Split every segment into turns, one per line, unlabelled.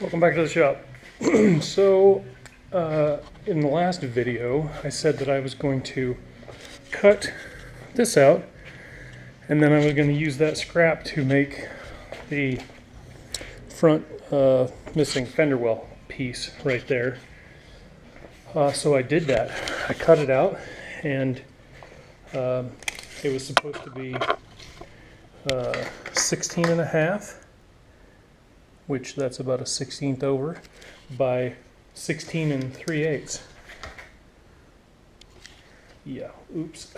Welcome back to the shop. In the last video, I said that I was going to cut this out, and then I was going to use that scrap to make the front missing fender well piece right there. So I did that. I cut it out, and it was supposed to be 16 and a half, which that's about a 16th over, by 16 and 3/8. Yeah, oops.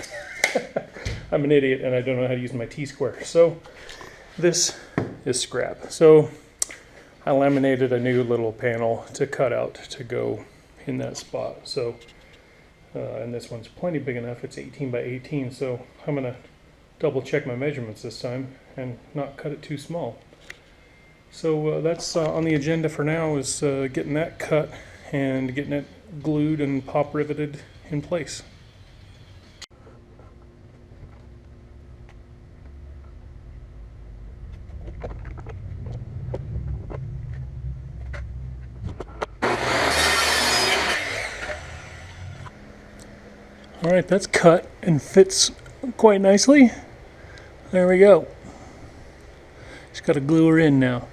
I'm an idiot and I don't know how to use my T-square. So this is scrap. So I laminated a new little panel to cut out to go in that spot. So, and this one's plenty big enough. It's 18 by 18. So I'm gonna double check my measurements this time and not cut it too small. So that's on the agenda for now, is getting that cut and getting it glued and pop riveted in place. All right, that's cut and fits quite nicely. There we go. Just got to glue her in now.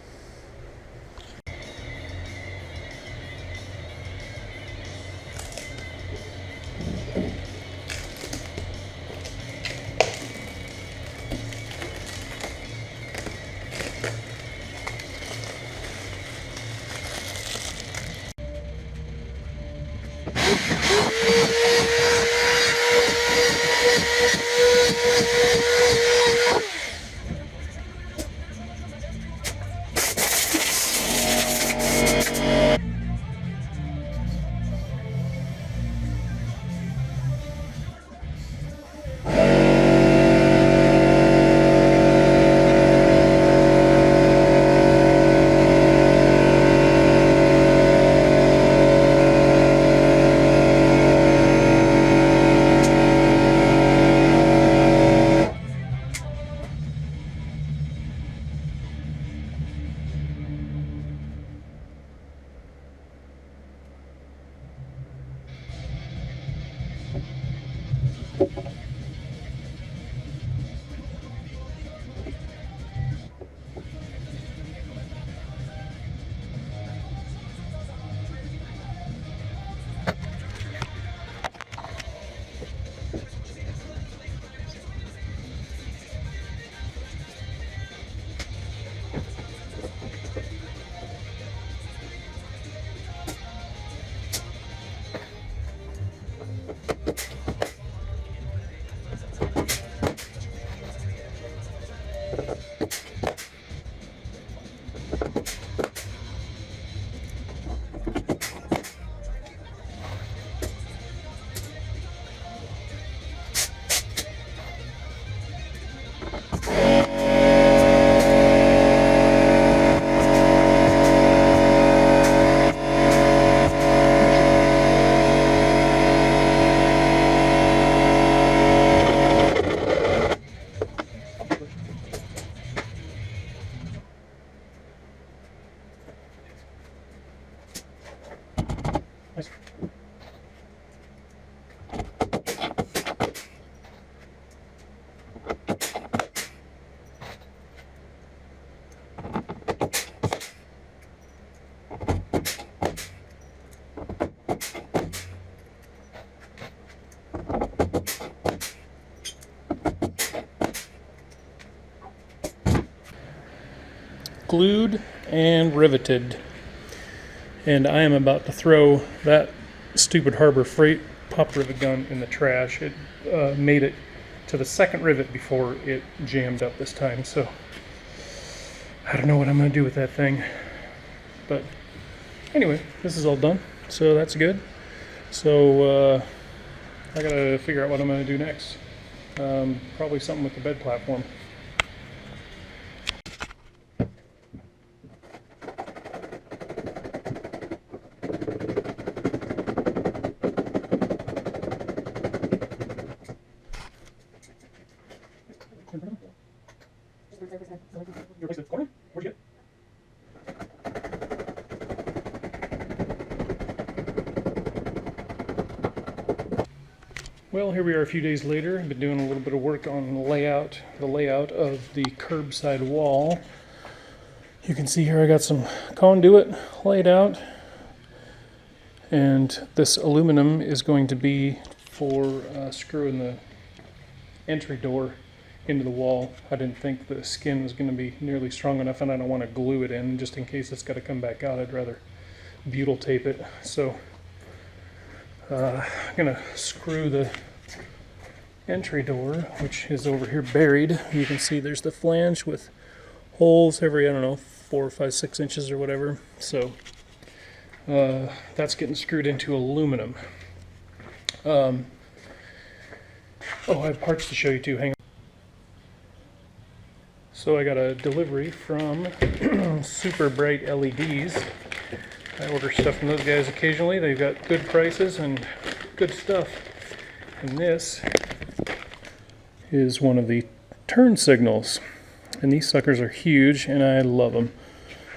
Glued and riveted, and I am about to throw that stupid Harbor Freight pop rivet gun in the trash. It made it to the second rivet before it jammed up this time, so I don't know what I'm going to do with that thing. But anyway, this is all done, so that's good. So I gotta figure out what I'm going to do next. Probably something with the bed platform. You replace the corner? Where'd you get? Well, here we are a few days later. I've been doing a little bit of work on the layout of the curbside wall. You can see here I got some conduit laid out, and this aluminum is going to be for screwing the entry door into the wall. I didn't think the skin was going to be nearly strong enough, and I don't want to glue it in just in case it's got to come back out. I'd rather butyl tape it. So I'm going to screw the entry door, which is over here buried. You can see there's the flange with holes every, I don't know, 4, 5, 6 inches or whatever. So that's getting screwed into aluminum. Oh, I have parts to show you too. Hang on. So I got a delivery from Super Bright LEDs. I order stuff from those guys occasionally. They've got good prices and good stuff. And this is one of the turn signals. And these suckers are huge, and I love them.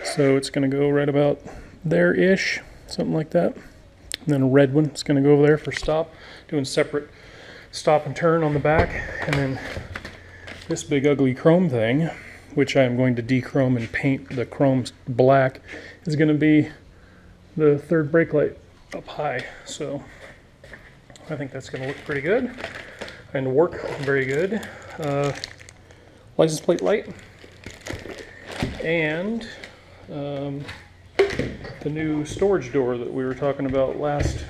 So it's going to go right about there-ish, something like that. And then a red one is going to go over there for stop, doing separate stop and turn on the back. And then this big ugly chrome thing, which I'm going to dechrome and paint the chrome black, is going to be the third brake light up high. So I think that's going to look pretty good and work very good. License plate light, and the new storage door that we were talking about last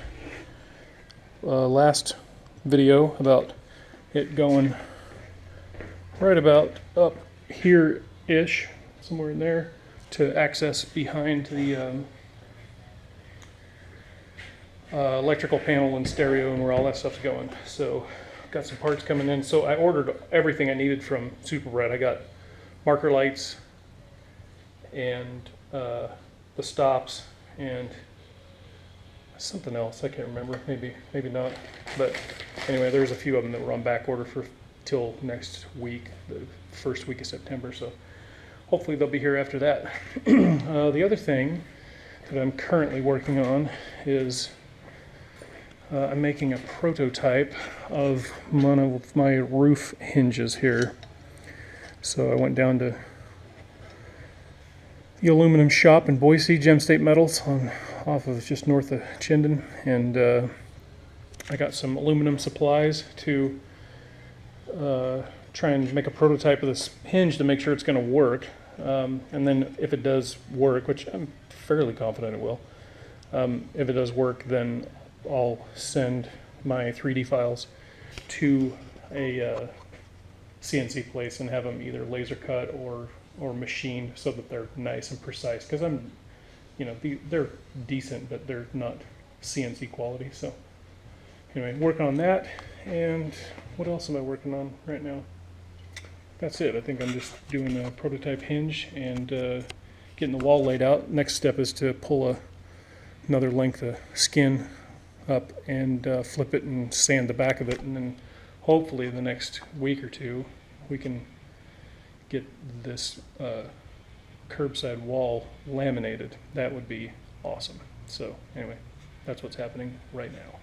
video, about it going right about up here-ish, somewhere in there, to access behind the electrical panel and stereo and where all that stuff's going. So got some parts coming in. So I ordered everything I needed from Super Bright. I got marker lights and the stops and something else. I can't remember. Maybe not. But anyway, there's a few of them that were on back order for till next week, the first week of September. So hopefully they'll be here after that. The other thing that I'm currently working on is I'm making a prototype of one of my roof hinges here. So I went down to the aluminum shop in Boise, Gem State Metals, off of just north of Chinden, and I got some aluminum supplies to try and make a prototype of this hinge to make sure it's going to work. And then if it does work, which I'm fairly confident it will, if it does work, then I'll send my 3D files to a CNC place and have them either laser cut or machined so that they're nice and precise. Because they're decent, but they're not CNC quality. So anyway, working on that. And what else am I working on right now? That's it. I think I'm just doing a prototype hinge and getting the wall laid out. Next step is to pull another length of skin up and flip it and sand the back of it, and then hopefully the next week or two we can get this curbside wall laminated. That would be awesome. So anyway, that's what's happening right now.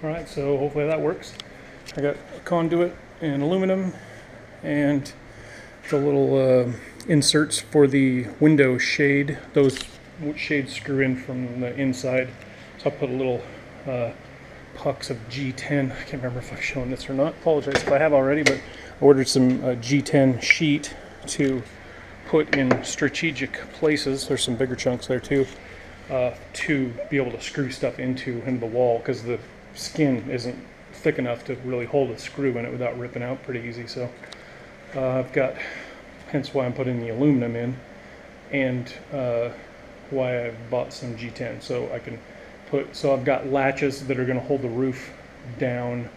Alright, so hopefully that works. I got a conduit and aluminum and the little inserts for the window shade. Those shades screw in from the inside. So I'll put a little pucks of G10. I can't remember if I've shown this or not. Apologize if I have already, but I ordered some G10 sheet to put in strategic places. There's some bigger chunks there too, to be able to screw stuff into the wall, because the skin isn't thick enough to really hold a screw in it without ripping out pretty easy. So I've got hence why I'm putting the aluminum in, and why I bought some G10, so I can so I've got latches that are going to hold the roof down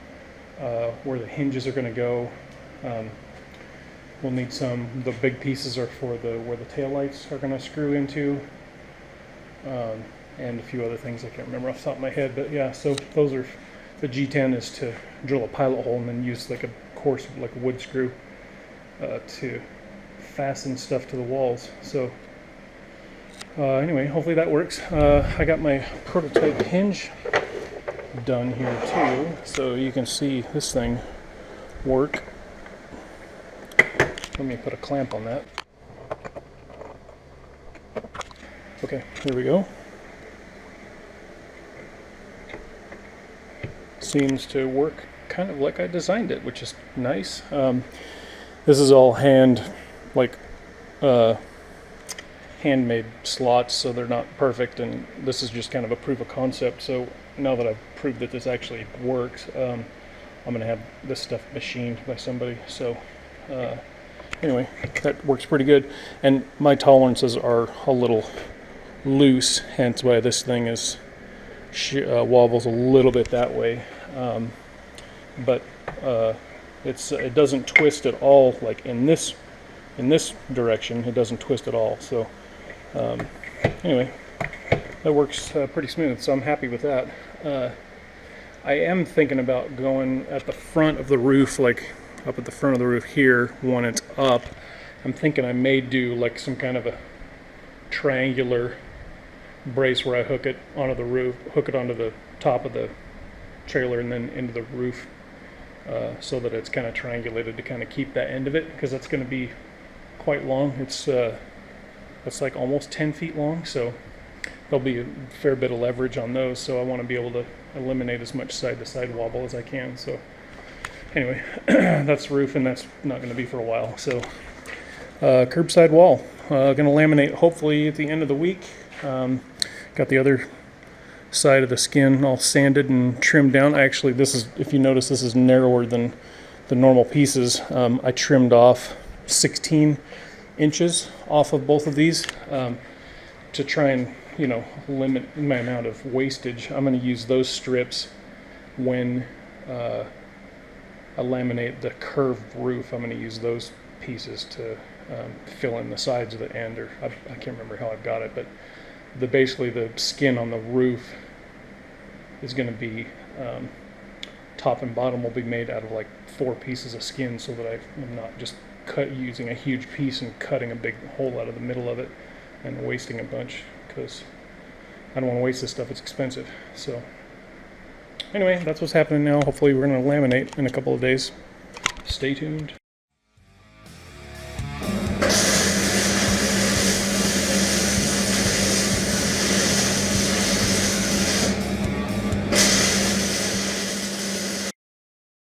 where the hinges are going to go. We'll need the big pieces are for where the taillights are going to screw into, and a few other things I can't remember off the top of my head, but yeah, so those are, the G10 is to drill a pilot hole and then use like a coarse, like a wood screw to fasten stuff to the walls. So anyway, hopefully that works. I got my prototype hinge done here too, so you can see this thing work. Let me put a clamp on that. Okay, here we go. Seems to work kind of like I designed it, which is nice. This is all handmade slots, so they're not perfect, and this is just kind of a proof of concept. So now that I've proved that this actually works, I'm going to have this stuff machined by somebody. So anyway, that works pretty good, and my tolerances are a little loose, hence why this thing is wobbles a little bit that way, but it doesn't twist at all, like in this direction. It doesn't twist at all. So anyway, that works pretty smooth, so I'm happy with that. I am thinking about going at the front of the roof, like up at the front of the roof here when it's up. I'm thinking I may do like some kind of a triangular brace where I hook it onto the roof, hook it onto the top of the trailer and then into the roof, so that it's kind of triangulated to kind of keep that end of it, because that's going to be quite long. It's like almost 10 feet long, so there'll be a fair bit of leverage on those, so I want to be able to eliminate as much side-to-side wobble as I can. So anyway, that's the roof, and that's not going to be for a while. So curbside wall, going to laminate hopefully at the end of the week. Got the other side of the skin all sanded and trimmed down. Actually, this is, if you notice, this is narrower than the normal pieces. I trimmed off 16 inches off of both of these to try and, you know, limit my amount of wastage. I'm going to use those strips when I laminate the curved roof. I'm going to use those pieces to fill in the sides of the end, or I can't remember how I've got it, but basically the skin on the roof is going to be top and bottom will be made out of like 4 pieces of skin, so that I'm not just using a huge piece and cutting a big hole out of the middle of it and wasting a bunch, because I don't want to waste this stuff. It's expensive. So anyway, that's what's happening now. Hopefully we're going to laminate in a couple of days. Stay tuned.